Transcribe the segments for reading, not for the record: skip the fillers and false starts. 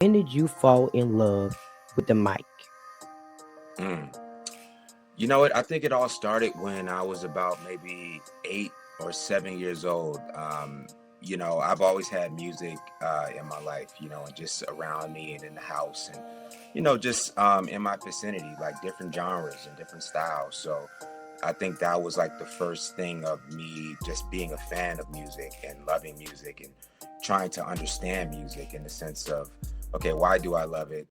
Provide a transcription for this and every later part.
When did you fall in love with the mic? Mm. You know what? I think it all started when I was about maybe 8 or 7 years old. I've always had music in my life, and just around me and in the house and, just in my vicinity, like different genres and different styles. So I think that was like the first thing of me just being a fan of music and loving music and trying to understand music in the sense of, okay, why do I love it?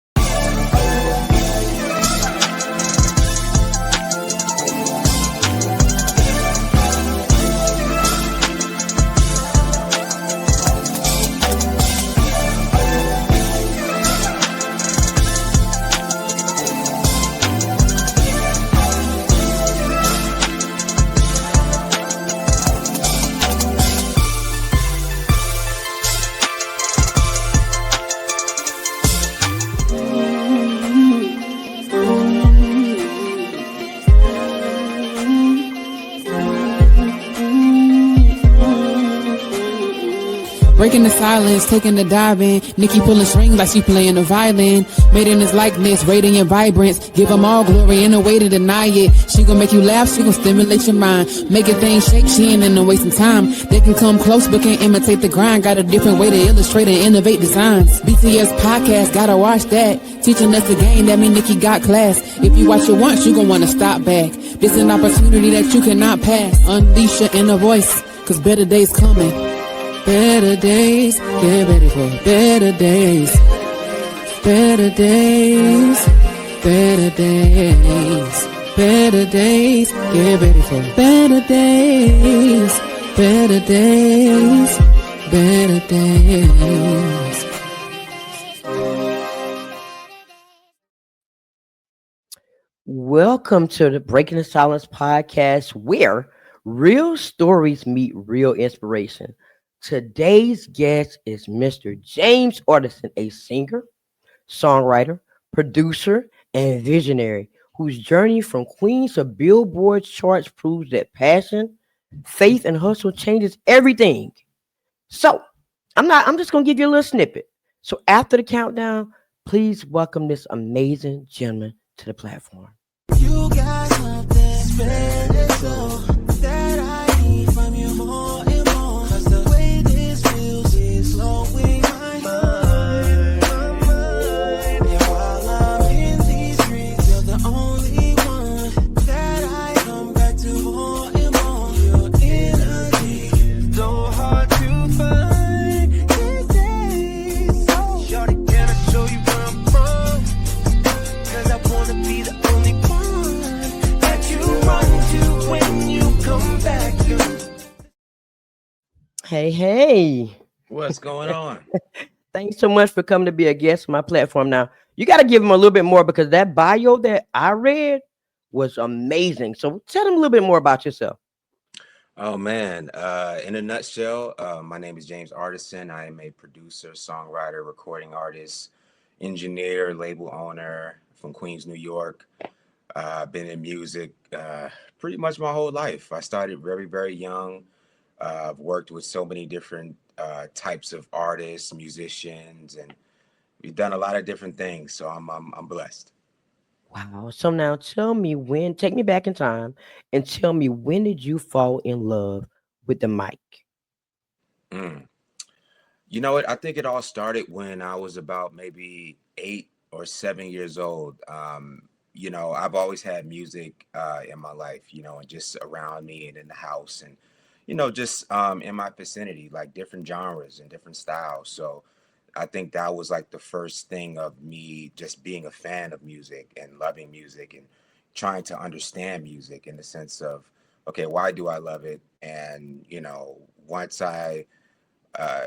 Breaking the silence, taking the dive in. Nikki pulling strings like she playing the violin. Made in his likeness, radiant vibrance. Give them all glory in a way to deny it. She gon' make you laugh, she gon' stimulate your mind. Making things shake, she ain't in no wasting time. They can come close but can't imitate the grind. Got a different way to illustrate and innovate designs. BTS podcast, gotta watch that. Teaching us the game, that mean Nikki got class. If you watch it once, you gon' wanna stop back. This an opportunity that you cannot pass. Unleash your inner voice, cause better days coming. Better days, get ready for better days. Better days, better days. Better days, get ready for better days. Better days, better days. Welcome to the Breaking the Silence podcast, where real stories meet real inspiration. Today's guest is Mr. James Artissen, a singer, songwriter, producer, and visionary whose journey from Queens to Billboard charts proves that passion, faith, and hustle changes everything. So, I'm just gonna give you a little snippet. So after the countdown, please welcome this amazing gentleman to the platform. You got something special that I need from you more and more. Cause the way this feels is blowing my mind. And while I'm in these streets, you're the only one that I come back to more and more. Your energy, so hard to find these days. Shorty, can I show you where I'm from? Cause I wanna be the only one that you run to when you come back. Hey. What's going on? Thanks so much for coming to be a guest on my platform. Now, you got to give him a little bit more because that bio that I read was amazing. So tell them a little bit more about yourself. Oh man, in a nutshell, my name is James Artissen. I am a producer, songwriter, recording artist, engineer, label owner from Queens, New York. I've been in music pretty much my whole life. I started very, very young. I've worked with so many different types of artists, musicians, and we've done a lot of different things. So I'm blessed. Wow. So now tell me take me back in time and tell me when did you fall in love with the mic? Mm. You know what? I think it all started when I was about maybe 8 or 7 years old. I've always had music in my life, and just around me and in the house and, just in my vicinity, like different genres and different styles. So I think that was like the first thing of me just being a fan of music and loving music and trying to understand music in the sense of, okay, why do I love it? And, once I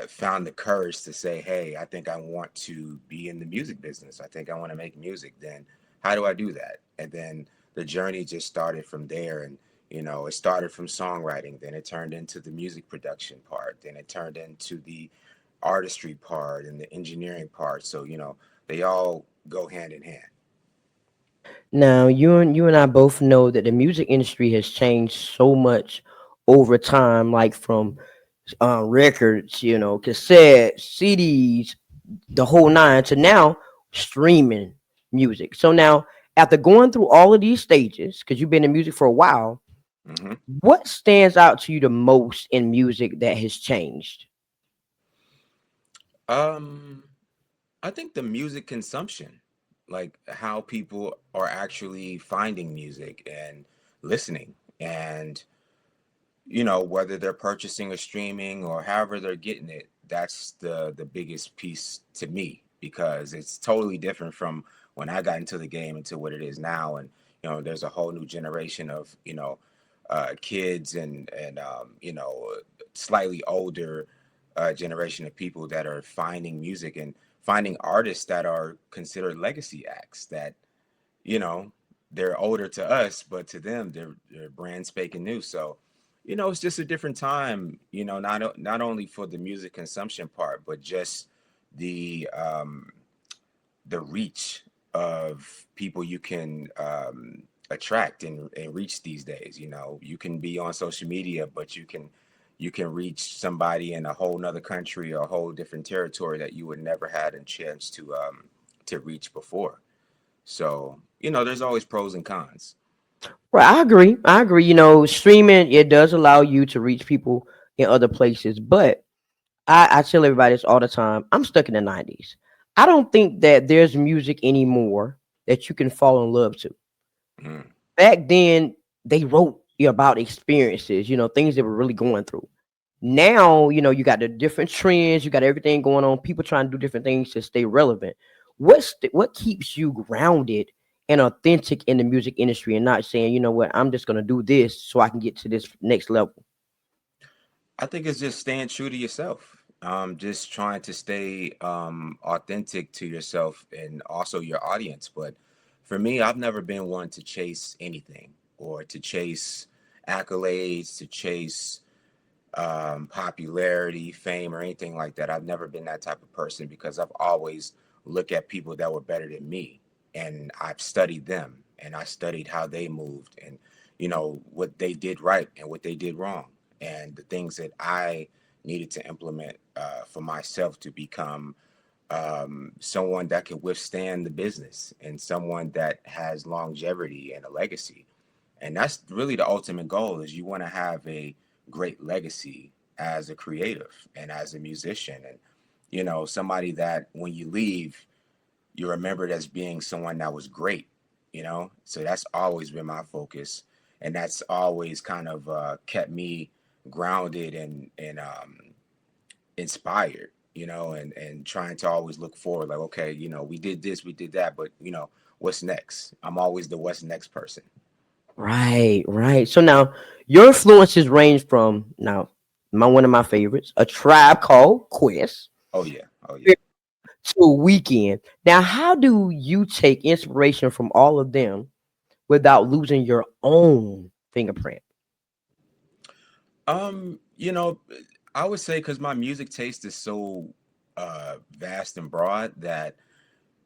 found the courage to say, hey, I think I want to be in the music business. I think I want to make music. Then how do I do that? And then the journey just started from there. And, it started from songwriting. Then it turned into the music production part. Then it turned into the artistry part and the engineering part. So, they all go hand in hand. Now, you and I both know that the music industry has changed so much over time, like from records, cassettes, CDs, the whole nine to now streaming music. So now, after going through all of these stages, because you've been in music for a while, Hmm. what stands out to you the most in music that has changed? Um, I think the music consumption, like how people are actually finding music and listening, and whether they're purchasing or streaming or however they're getting it, that's the biggest piece to me, because it's totally different from when I got into the game into what it is now. And there's a whole new generation of kids and slightly older generation of people that are finding music and finding artists that are considered legacy acts, that you know they're older to us, but to them they're brand spanking new. So it's just a different time, not only for the music consumption part, but just the the reach of people you can attract and reach these days. You can be on social media, but you can reach somebody in a whole nother country or a whole different territory that you would never had a chance to reach before. So, there's always pros and cons. Right, I agree. I agree. Streaming, it does allow you to reach people in other places, but I tell everybody this all the time. I'm stuck in the 90s. I don't think that there's music anymore that you can fall in love to. Mm. Back then, they wrote about experiences, things they were really going through. Now, you got the different trends, you got everything going on, people trying to do different things to stay relevant. What keeps you grounded and authentic in the music industry and not saying, what, I'm just gonna do this so I can get to this next level? I think it's just staying true to yourself. Just trying to stay authentic to yourself and also your audience. But for me, I've never been one to chase anything or to chase accolades, to chase popularity, fame, or anything like that. I've never been that type of person, because I've always looked at people that were better than me, and I've studied them, and I studied how they moved, and what they did right and what they did wrong, and the things that I needed to implement for myself to become someone that could withstand the business and someone that has longevity and a legacy. And that's really the ultimate goal, is you want to have a great legacy as a creative and as a musician, and somebody that when you leave, you're remembered as being someone that was great. So that's always been my focus, and that's always kind of kept me grounded and inspired, and trying to always look forward, like, okay, we did this, we did that, but what's next? I'm always the what's next person. Right, right. So now your influences range from now one of my favorites, A Tribe Called Quest, Oh yeah, oh yeah. to Weekend. Now, how do you take inspiration from all of them without losing your own fingerprint? You know, I would say, because my music taste is so vast and broad, that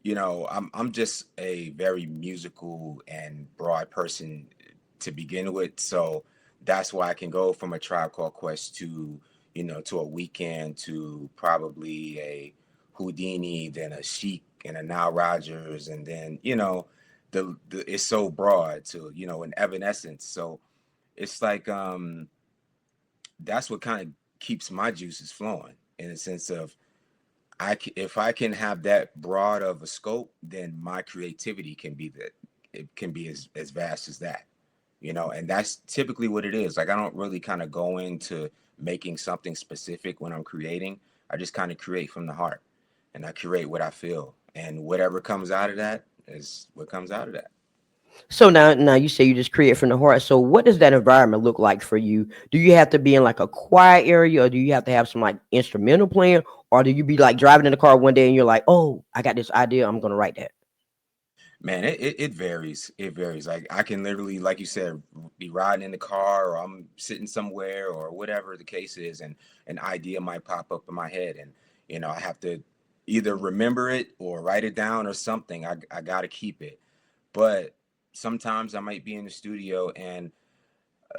I'm just a very musical and broad person to begin with. So that's why I can go from A Tribe Called Quest to a Weekend, to probably a Whodini, then a Chic and a Nile Rodgers, and then the it's so broad to an Evanescence. So it's like that's what kind of keeps my juices flowing, in the sense of if I can have that broad of a scope, then my creativity can be that it can be as vast as that, and that's typically what it is. Like, I don't really kind of go into making something specific when I'm creating. I just kind of create from the heart, and I create what I feel, and whatever comes out of that is what comes out of that. So now you say you just create from the heart. So what does that environment look like for you? Do you have to be in like a quiet area, or do you have to have some like instrumental playing, or do you be like driving in the car one day and you're like, oh, I got this idea, I'm gonna write that? Man, it varies. It varies. Like, I can literally, like you said, be riding in the car, or I'm sitting somewhere, or whatever the case is, and an idea might pop up in my head, and I have to either remember it or write it down or something. I got to keep it. But sometimes I might be in the studio, and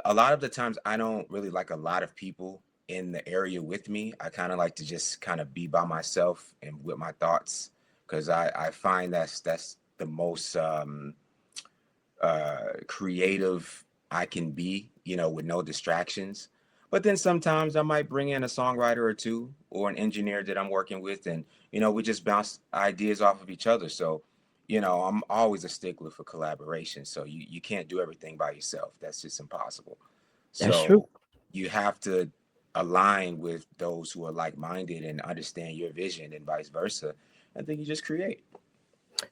a lot of the times I don't really like a lot of people in the area with me. I kind of like to just kind of be by myself and with my thoughts, because I find that's the most creative I can be, with no distractions. But then sometimes I might bring in a songwriter or two or an engineer that I'm working with, and we just bounce ideas off of each other. So, I'm always a stickler for collaboration. So you can't do everything by yourself. That's just impossible. That's true. So you have to align with those who are like-minded and understand your vision, and vice versa. And then you just create.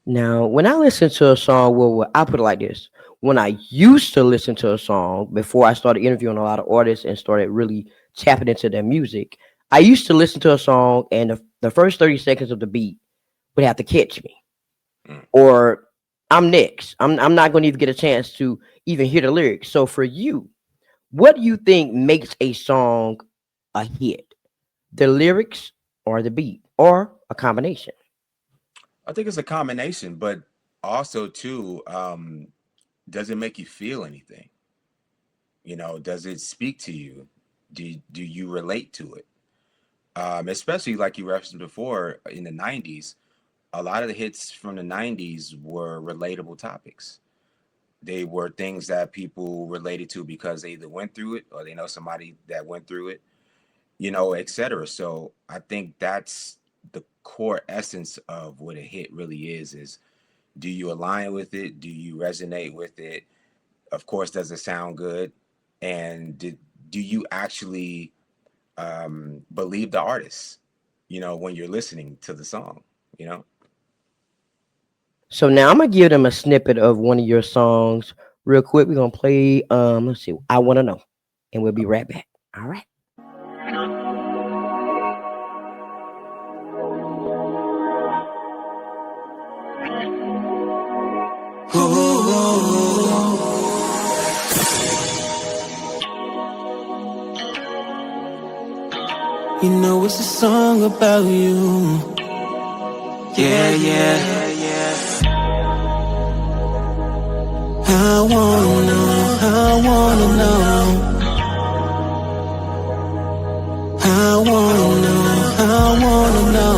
Now, when I listen to a song, well, I put it like this. When I used to listen to a song before I started interviewing a lot of artists and started really tapping into their music, I used to listen to a song and the first 30 seconds of the beat would have to catch me. Mm. Or I'm next. I'm not going to even get a chance to even hear the lyrics. So for you, what do you think makes a song a hit? The lyrics or the beat or a combination? I think it's a combination, but also too, does it make you feel anything? Does it speak to you? Do you relate to it? Especially like you referenced before in the 90s, a lot of the hits from the 90s were relatable topics. They were things that people related to because they either went through it or they know somebody that went through it, etc. So I think that's the core essence of what a hit really is do you align with it? Do you resonate with it? Of course, does it sound good? And do you actually believe the artist, when you're listening to the song, you know? So now I'm gonna give them a snippet of one of your songs real quick. We're gonna play let's see, I Wanna Know, and we'll be right back. All right. You know it's a song about you. Yeah, yeah, yeah. I wanna know, I wanna know. I wanna know, I wanna know.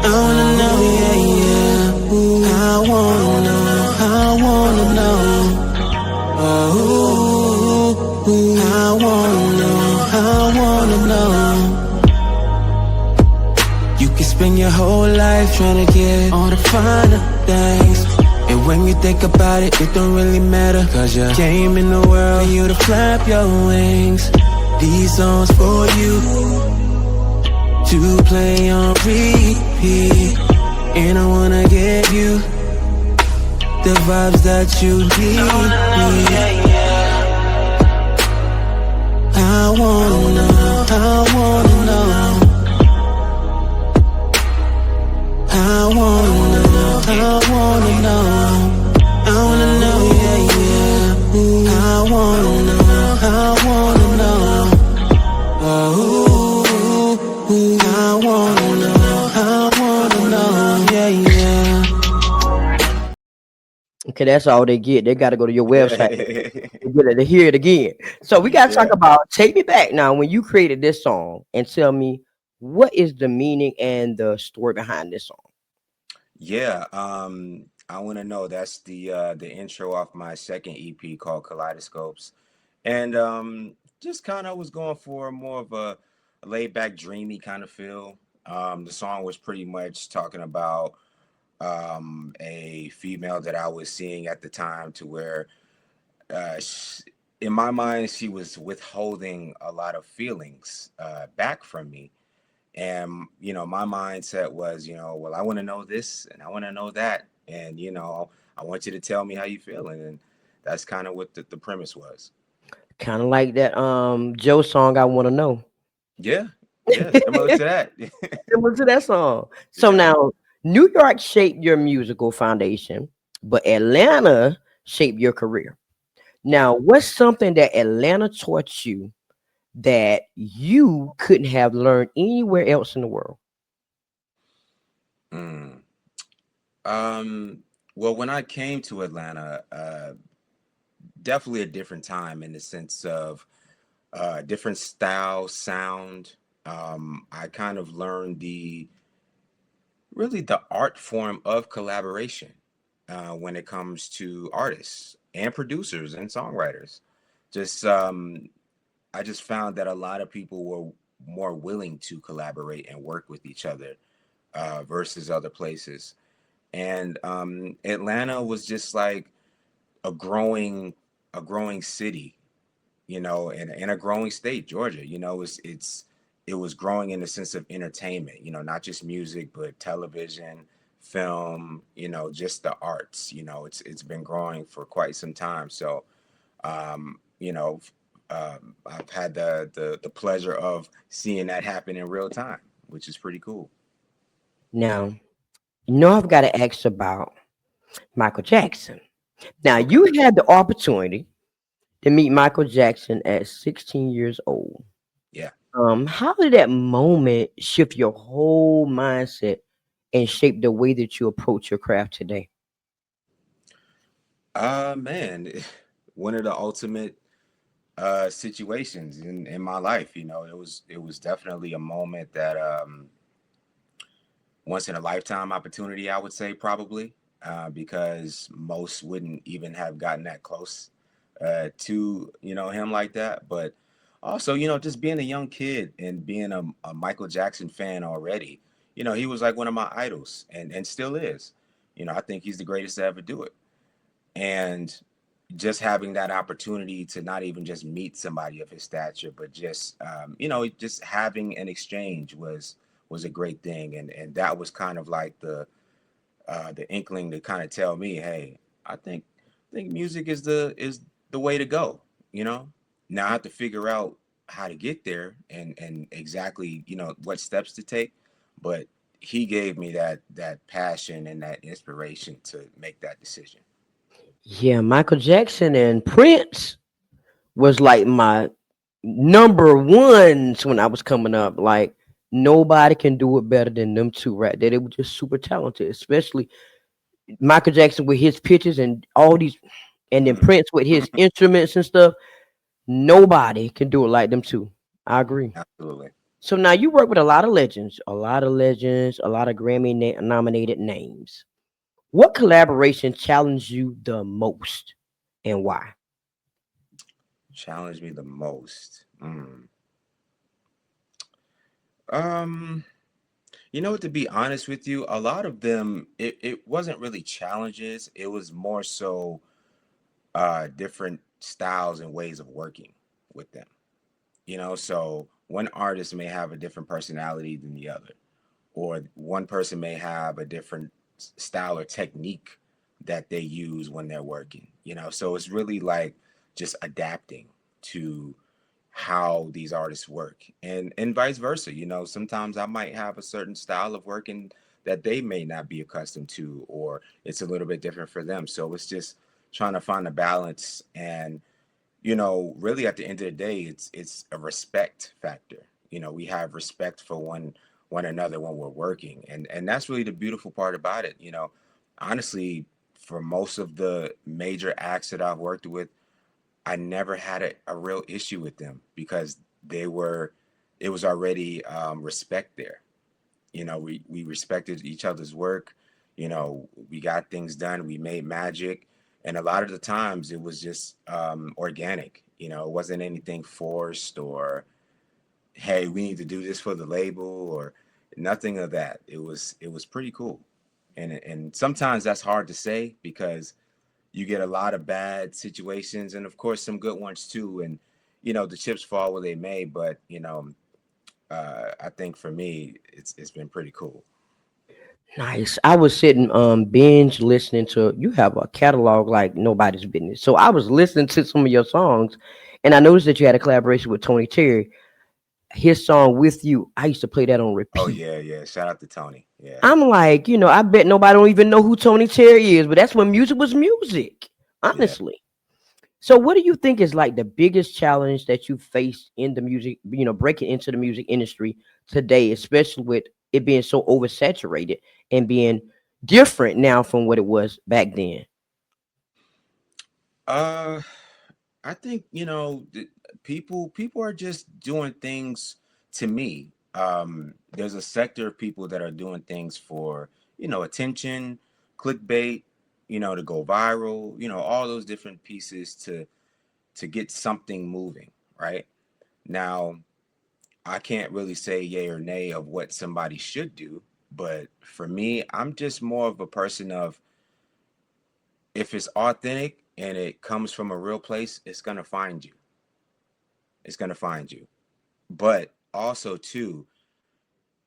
I wanna know, yeah, yeah. Ooh, I wanna know, I wanna know. Oh, ooh, I wanna know, I wanna know. You can spend your whole life trying to get all the finer things, and when you think about it, it don't really matter, cause you came in the world for you to flap your wings. These songs for you to play on repeat, and I wanna give you the vibes that you need. I wanna know, I wanna know. I wanna know, I wanna know. I wanna know, yeah, yeah. Ooh, I wanna know, I wanna know. Oh, ooh, I wanna know, I wanna know, yeah, yeah. Okay, that's all they get. They got to go to your website to get it, to hear it again. So we got to talk Yeah. about Take Me Back now. When you created this song, and tell me what is the meaning and the story behind this song. Yeah. I want to know. That's the intro off my second EP called Kaleidoscopes. And just kind of was going for more of a laid back, dreamy kind of feel. The song was pretty much talking about a female that I was seeing at the time, to where in my mind, she was withholding a lot of feelings back from me. And, my mindset was, well, I want to know this and I want to know that. And, I want you to tell me how you feeling. And that's kind of what the premise was. Kind of like that Joe song, I Want to Know. Yeah. Yeah. Similar to that. Similar to that song. So Yeah. now, New York shaped your musical foundation, but Atlanta shaped your career. Now, what's something that Atlanta taught you that you couldn't have learned anywhere else in the world? Mm. Well, when I came to Atlanta, definitely a different time in the sense of different style, sound. I kind of learned really the art form of collaboration when it comes to artists and producers and songwriters. Just I just found that a lot of people were more willing to collaborate and work with each other versus other places. And Atlanta was just like a growing a growing city, and a growing state, Georgia. It was growing in the sense of entertainment, not just music, but television, film, just the arts. It's been growing for quite some time. So, um, you know, I've had the pleasure of seeing that happen in real time, which is pretty cool. Now, I've got to ask about Michael Jackson. Now, Okay. you had the opportunity to meet Michael Jackson at 16 years old. Yeah. How did that moment shift your whole mindset and shape the way that you approach your craft today? Man, one of the ultimate situations in my life. It was definitely a moment that once in a lifetime opportunity, I would say, probably, because most wouldn't even have gotten that close to him like that. But also, just being a young kid and being a Michael Jackson fan already, he was like one of my idols, and still is. I think he's the greatest to ever do it. And just having that opportunity to not even just meet somebody of his stature, but just just having an exchange was a great thing. And that was kind of like the inkling to kind of tell me, hey, I think music is the way to go. you know Now I have to figure out how to get there, and exactly what steps to take. But he gave me that passion and that inspiration to make that decision. Yeah, Michael Jackson and Prince was like my number ones when I was coming up. Like nobody can do it better than them two right there. They were just super talented, especially Michael Jackson with his pitches and all these, and then Mhm. Prince with his instruments and stuff. Nobody can do it like them two. I agree. Absolutely. So now you work with a lot of legends, a lot of Grammy nominated names. What collaboration challenged you the most and why? Challenged me the most. Um, to be honest with you, a lot of them, it wasn't really challenges. It was more so different styles and ways of working with them. So one artist may have a different personality than the other, or one person may have a different style or technique that they use when they're working. So it's really like just adapting to how these artists work, and vice versa. Sometimes I might have a certain style of working that they may not be accustomed to, or it's a little bit different for them. So it's just trying to find a balance. And really at the end of the day, it's a respect factor. We have respect for one another when we're working, and that's really the beautiful part about it. Honestly, for most of the major acts that I've worked with, I never had a real issue with them, because they were it was already respect there. We respected each other's work. We got things done, we made magic. And a lot of the times it was just organic. It wasn't anything forced, or hey, we need to do this for the label, or nothing of that. It was pretty cool. And sometimes that's hard to say, because you get a lot of bad situations, and of course some good ones too. And the chips fall where they may. But I think for me, it's been pretty cool. Nice. I was sitting binge listening to you have a catalog like nobody's business. So I was listening to some of your songs and I noticed that you had a collaboration with Tony Terry. His song With You, I used to play that on Oh repeat. yeah, yeah. Shout out to Tony. Yeah, I'm like, I bet nobody don't even know who Tony Terry is, but that's when music was music, yeah. honestly. So what do you think is like the biggest challenge that you faced in the music, breaking into the music industry today, especially with it being so oversaturated and being different now from what it was back then? Uh, I think people are just doing things. To me, there's a sector of people that are doing things for, attention, clickbait, to go viral, all those different pieces to get something moving, right? Now, I can't really say yay or nay of what somebody should do, but for me, I'm just more of a person of, if it's authentic and it comes from a real place, it's gonna find you. It's gonna find you. But also too,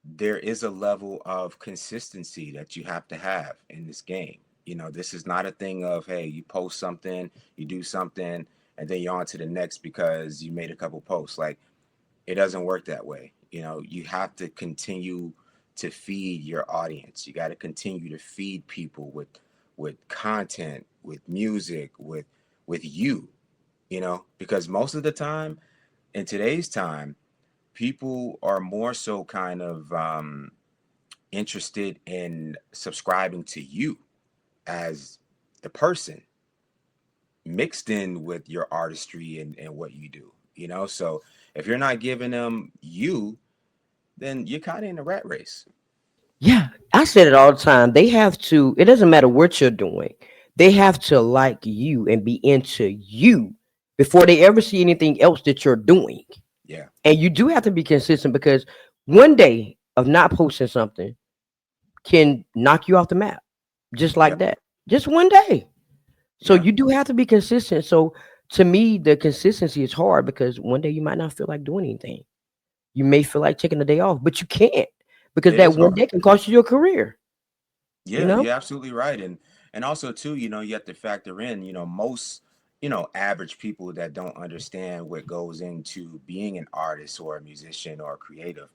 there is a level of consistency that you have to have in this game. This is not a thing of, hey, you post something, you do something, and then you're on to the next because you made a couple posts. Like, it doesn't work that way. You have to continue to feed your audience. You got to continue to feed people with content, with music, with because most of the time, in today's time, people are more so kind of interested in subscribing to you as the person, mixed in with your artistry and what you do. So if you're not giving them you, then you're kind of in a rat race. Yeah, I said it all the time. They have to, it doesn't matter what you're doing. They have to like you and be into you before they ever see anything else that you're doing. Yeah. And you do have to be consistent, because one day of not posting something can knock you off the map just like Yep. that. Just one day. So Yeah. you do have to be consistent. So to me, the consistency is hard, because one day you might not feel like doing anything. You may feel like taking a day off, but you can't, because It that is one hard. day can cost you your career. You Yeah, know? you're absolutely right. And also too, you have to factor in, most, average people that don't understand what goes into being an artist or a musician or a creative.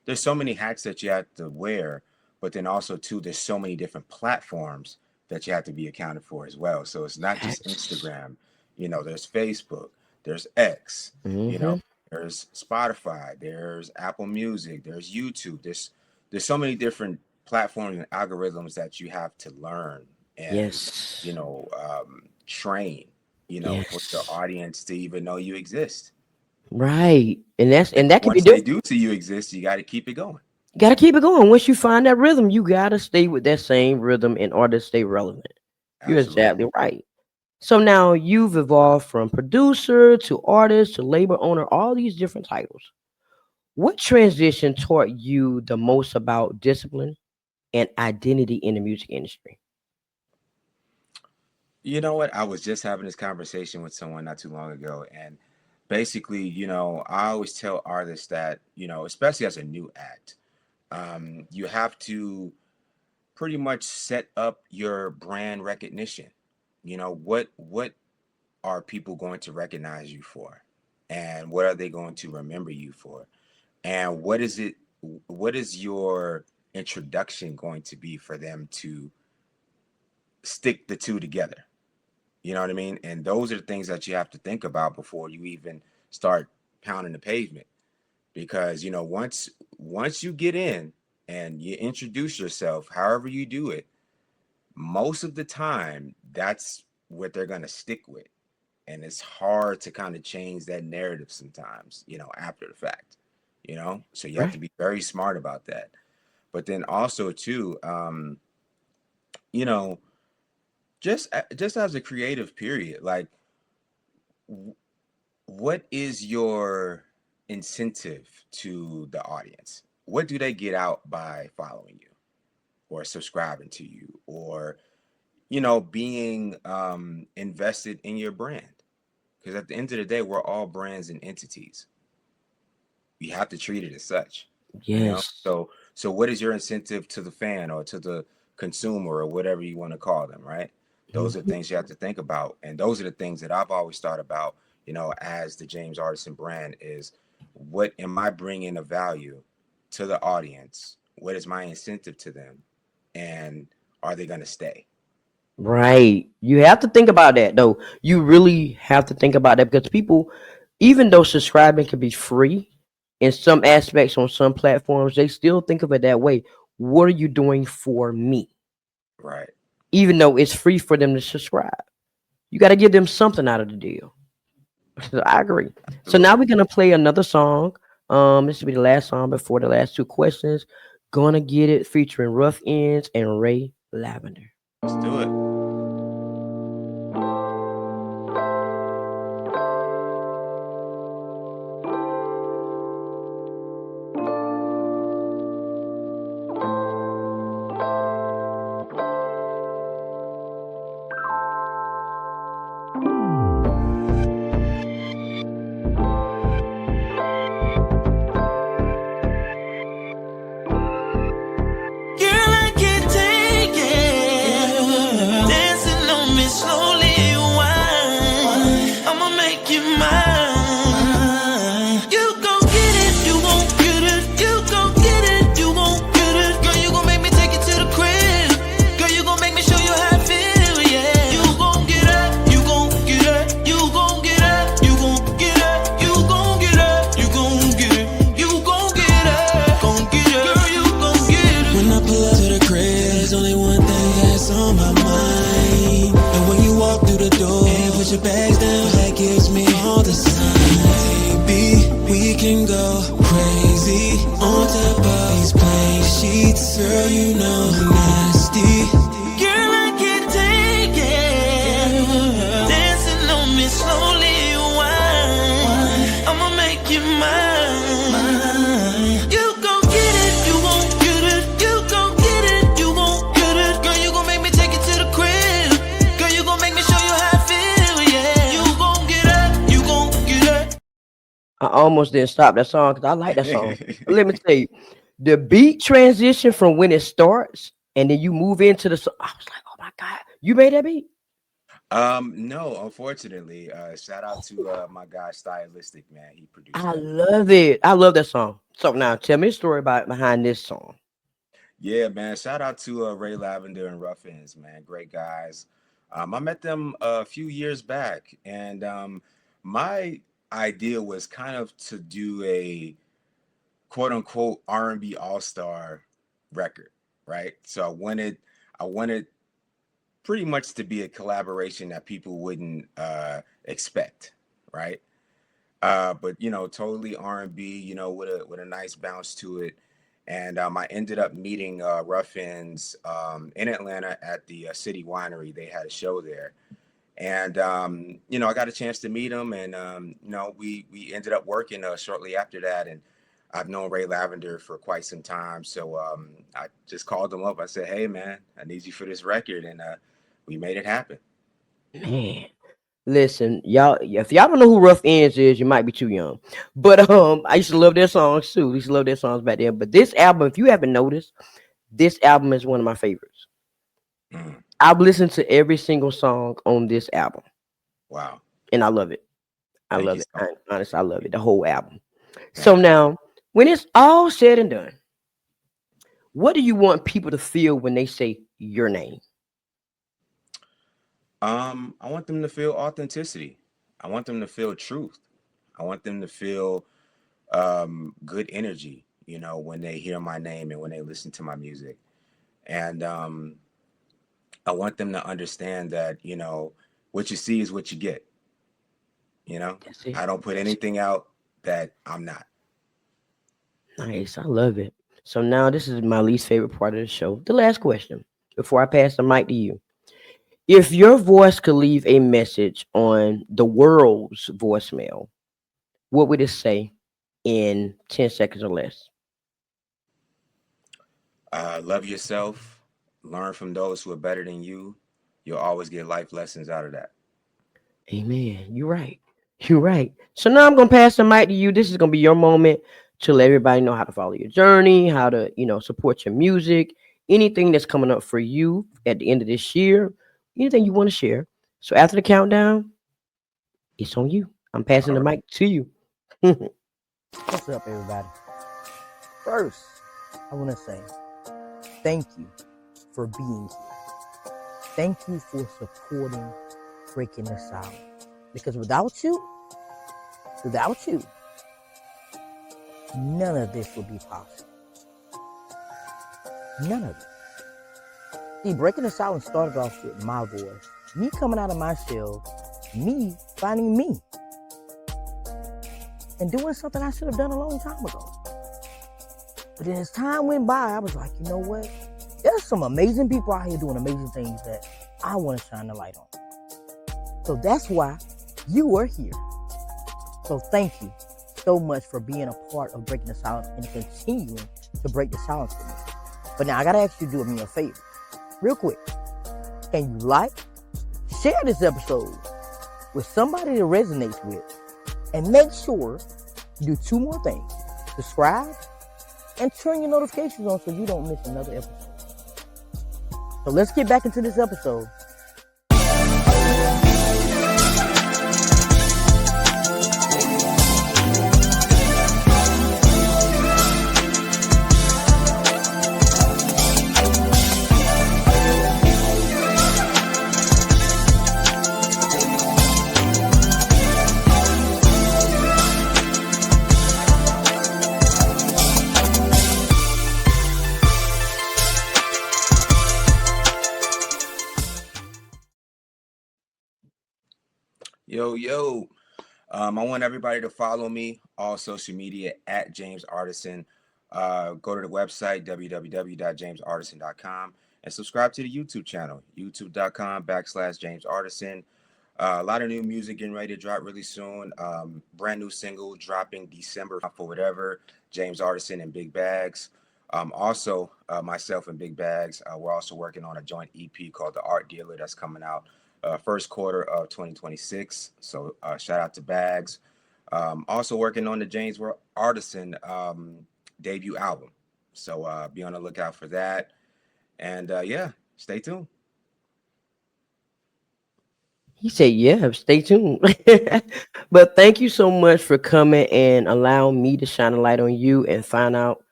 There's so many hats that you have to wear, but then also too, there's so many different platforms that you have to be accounted for as well. So it's not just Facts. Instagram, there's Facebook, there's X, you know, Mm-hmm. there's Spotify, there's Apple Music, there's YouTube, there's so many different platforms and algorithms that you have to learn and Yes. train for your Yes. audience to even know you exist. Right. And And that can be once they different. do see you exist, you got to keep it going. You gotta keep it going. Once you find that rhythm, you gotta stay with that same rhythm in order to stay relevant. You're Absolutely. exactly right. So now you've evolved from producer to artist to label owner, all these different titles. What transition taught you the most about discipline and identity in the music industry? You know what? I was just having this conversation with someone not too long ago, and basically, I always tell artists that, especially as a new act, you have to pretty much set up your brand recognition. What are people going to recognize you for, and what are they going to remember you for, and what is your introduction going to be for them to stick the two together? You know what I mean? And those are the things that you have to think about before you even start pounding the pavement. Because, once you get in and you introduce yourself, however you do it, most of the time that's what they're going to stick with. And it's hard to kind of change that narrative sometimes, after the fact, so you have to Right. be very smart about that. But then also too, you know, just as a creative period, like, w- what is your incentive to the audience? What do they get out by following you or subscribing to you, or being invested in your brand? Because at the end of the day, we're all brands and entities. You have to treat it as such. Yes. So what is your incentive to the fan or to the consumer or whatever you want to call them, right? Those are Mhm. things you have to think about, and those are the things that I've always thought about, as the James Artissen brand is, what am I bringing of value to the audience? What is my incentive to them, and are they going to stay? Right. You have to think about that, though. You really have to think about that, because people, even though subscribing can be free in some aspects on some platforms, they still think of it that way. What are you doing for me? Right. Even though it's free for them to subscribe, you got to give them something out of the deal. So I agree. So now we're Absolutely. gonna play another song. This will be the last song before the last two questions. Gonna Get It featuring Rough Ends and Ray Lavender. Let's do it. Girl, I can't take it. Dancing on me slowly, why? I'ma make you mine. You gon' get it, you won't get it. You gon' get it, you won't get it. Girl, you gon' make me take it to the crib. Girl, you gon' make me show you how I feel, yeah. You gon' get it, you gon' get it. You gon' get it, you gon' get it. You gon' get it, you gon' get it. You gon' get it, gon' get it. Girl, you gon' get it. When I pull up to the crib, there's only one thing that's on my mind. And when you walk through the door and put your bags down, that gives me all the sign. Baby, we can go crazy on top of these plain sheets. Girl, you know I'm nasty. Girl, I can't take it. Dancing on me slowly, why? I'ma make you mine. You gon' get it, you won't get it. You gon' get it, you won't get it. Girl, you gon' make me take it to the crib. Girl, you gon' make me show you how I feel, yeah. You gon' get it, you gon' get it. I almost didn't stop that song because I like that song. But let me tell you, the beat transition from when it starts and then you move into the song. I was like, oh my God, you made that beat? No, unfortunately. Shout out to my guy Stylistic, man. He produced I that. love it. I love that song. So now tell me the story about behind this song. Yeah, man. Shout out to Ray Lavender and Ruffins, man. Great guys. I met them a few years back, and my idea was kind of to do a quote unquote R&B all star record, right? So I wanted pretty much to be a collaboration that people wouldn't expect, right? But totally R&B, with a nice bounce to it. And I ended up meeting Ruffins in Atlanta at the City Winery. They had a show there, and I got a chance to meet him, and we ended up working shortly after that. And I've known Ray Lavender for quite some time, so I just called him up. I said, "Hey, man, I need you for this record," and we made it happen. Man, listen, y'all, if y'all don't know who Rough Ends is, you might be too young. But I used to love their songs too. I used to love their songs back then. But this album, if you haven't noticed, this album is one of my favorites. Mm, I've listened to every single song on this album, wow, and I love it. I thank love you it. so much. Honestly, I love it. The whole album. So Thank you. now, when it's all said and done, what do you want people to feel when they say your name? I want them to feel authenticity. I want them to feel truth. I want them to feel good energy, when they hear my name and when they listen to my music. And I want them to understand that, what you see is what you get. That's it. I don't put anything out that I'm not. Nice. I love it. So now this is my least favorite part of the show. The last question before I pass the mic to you. If your voice could leave a message on the world's voicemail, what would it say in 10 seconds or less? Love yourself, learn from those who are better than you. You'll always get life lessons out of that. Amen. You're right. You're right. So now I'm gonna pass the mic to you. This is gonna be your moment to let everybody know how to follow your journey, how to, support your music, anything that's coming up for you at the end of this year, anything you want to share. So after the countdown, it's on you. I'm passing All the right. mic to you. What's up, everybody? First, I want to say thank you for being here. Thank you for supporting Breaking the Silence. Because without you, none of this would be possible. None of it. See, Breaking the Silence started off with my voice. Me coming out of my shell, me finding me. and doing something I should have done a long time ago. But then as time went by, I was like, you know what? There's some amazing people out here doing amazing things that I want to shine the light on. So that's why you are here. So thank you so much for being a part of Breaking the Silence and continuing to break the silence with me. But now I got to ask you to do me a favor. Real quick. Can you share this episode with somebody that resonates with, and make sure you do 2 more things. Subscribe and turn your notifications on so you don't miss another episode. So let's get back into this episode. Yo. I want everybody to follow me, all social media at James Artissen. Go to the website, www.jamesartissen.com, and subscribe to the YouTube channel, youtube.com/James Artissen. A lot of new music getting ready to drop really soon. Brand new single dropping December for whatever, James Artissen and Big Bags. Also, myself and Big Bags, we're also working on a joint EP called The Art Dealer that's coming out first quarter of 2026. So shout out to Bags. Also working on the James Artissen debut album. So be on the lookout for that. And yeah, stay tuned. He said, yeah, stay tuned. But thank you so much for coming and allowing me to shine a light on you and find out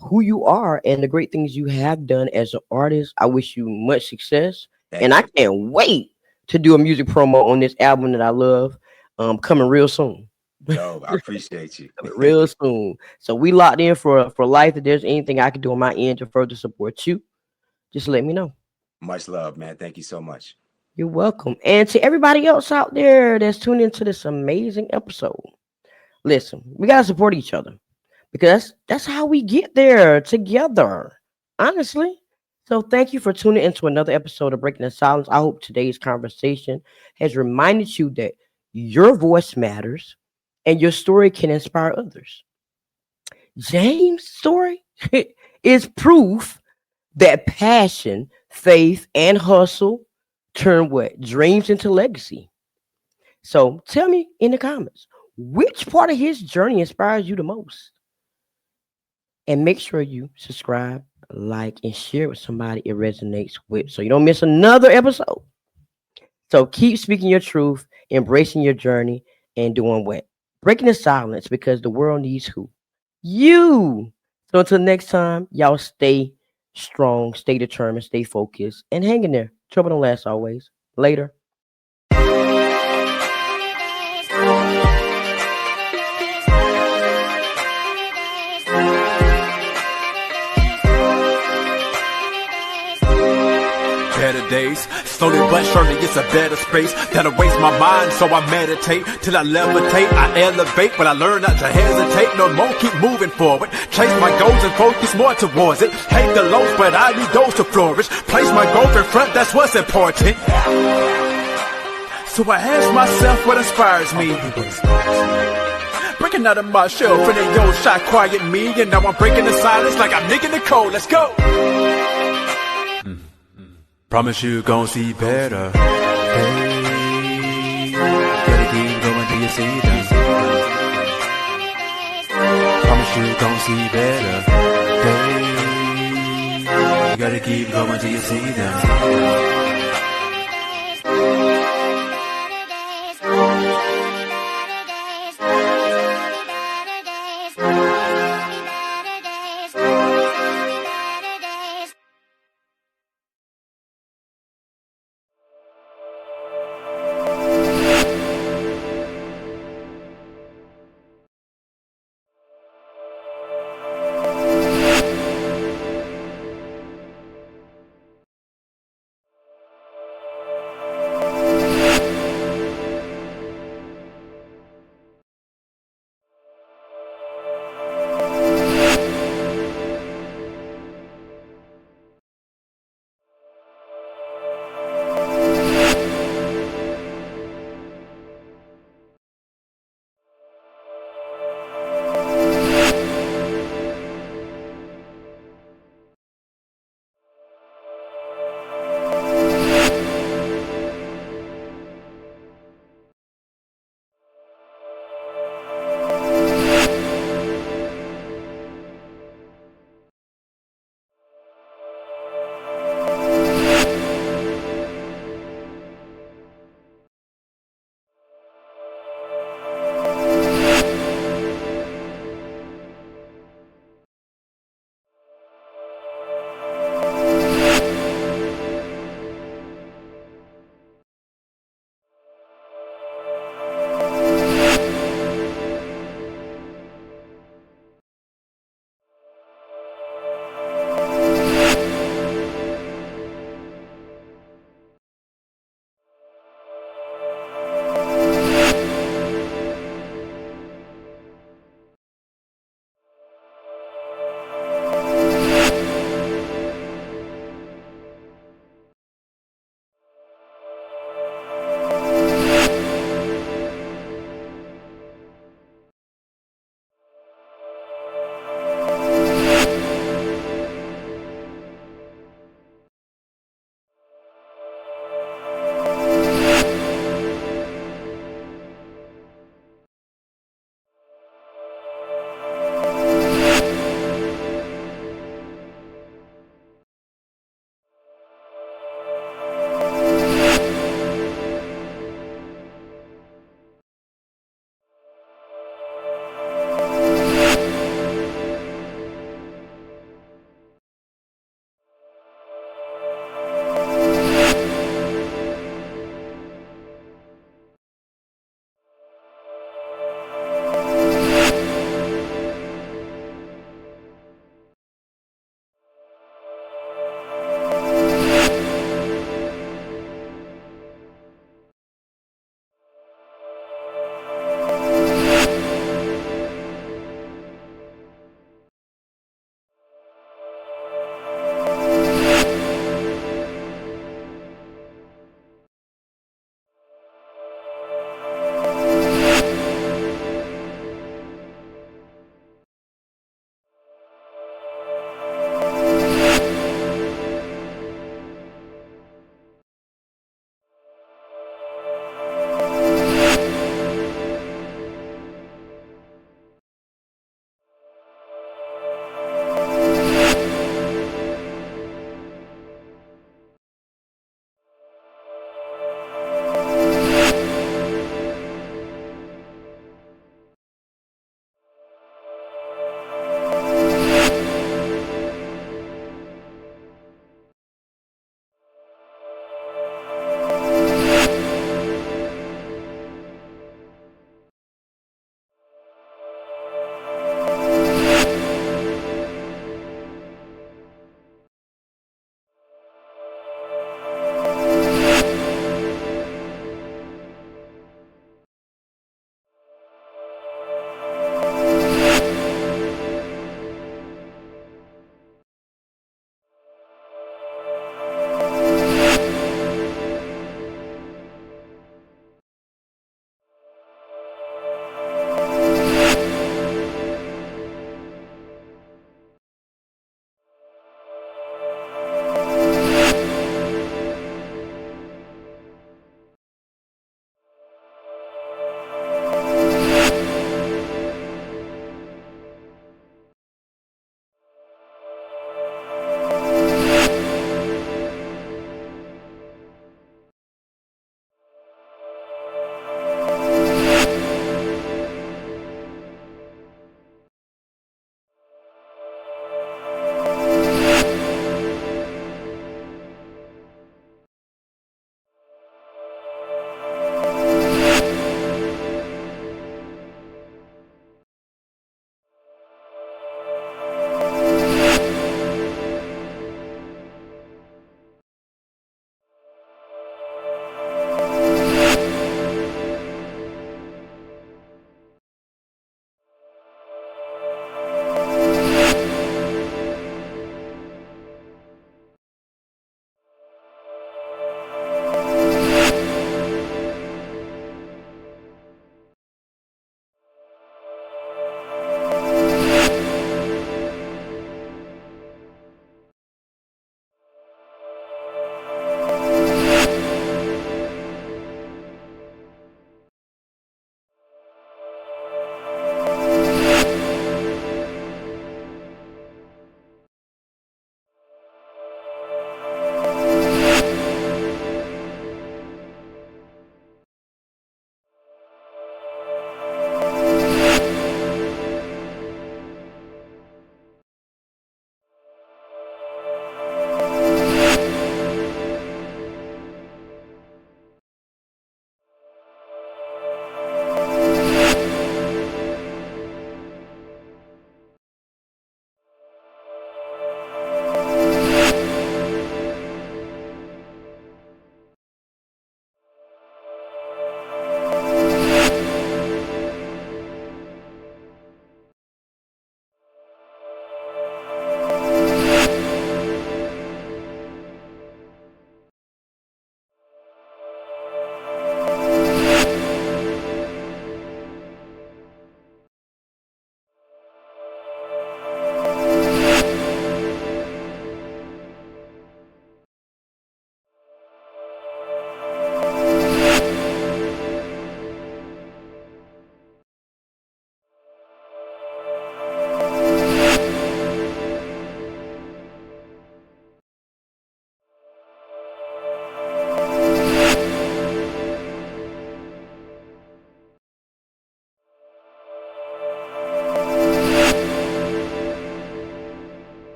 who you are and the great things you have done as an artist. I wish you much success. And I can't wait to do a music promo on this album that I love, coming real soon. Yo, I appreciate you. Real soon. So we locked in for life. If there's anything I can do on my end to further support you, just let me know. Much love, man. Thank you so much. You're welcome. And to everybody else out there that's tuned into this amazing episode, listen, we got to support each other because that's how we get there together, honestly. So thank you for tuning into another episode of Breaking the Silence. I hope today's conversation has reminded you that your voice matters and your story can inspire others. James' story is proof that passion, faith, and hustle turn what? Dreams into legacy. So tell me in the comments, which part of his journey inspires you the most? And make sure you subscribe, like, and share with somebody it resonates with so you don't miss another episode. So keep speaking your truth, embracing your journey, and doing what? Breaking the silence, because the world needs who? You. So until next time, y'all stay strong, stay determined, stay focused, and hang in there. Trouble don't last always. Later. Better days, slowly but surely it's a better space that'll waste my mind, so I meditate till I levitate, I elevate, but I learn not to hesitate no more, keep moving forward, chase my goals and focus more towards it, hate the lows but I need those to flourish, place my goals in front, that's what's important, so I ask myself what inspires me, breaking out of my shell, feeling yo shot quiet me, and now I'm breaking the silence like I'm Nick in the cold, let's go. Promise you gon' see better. Hey, gotta keep going till you see them. Promise you gon' see better. Hey, you gotta keep going till you see them.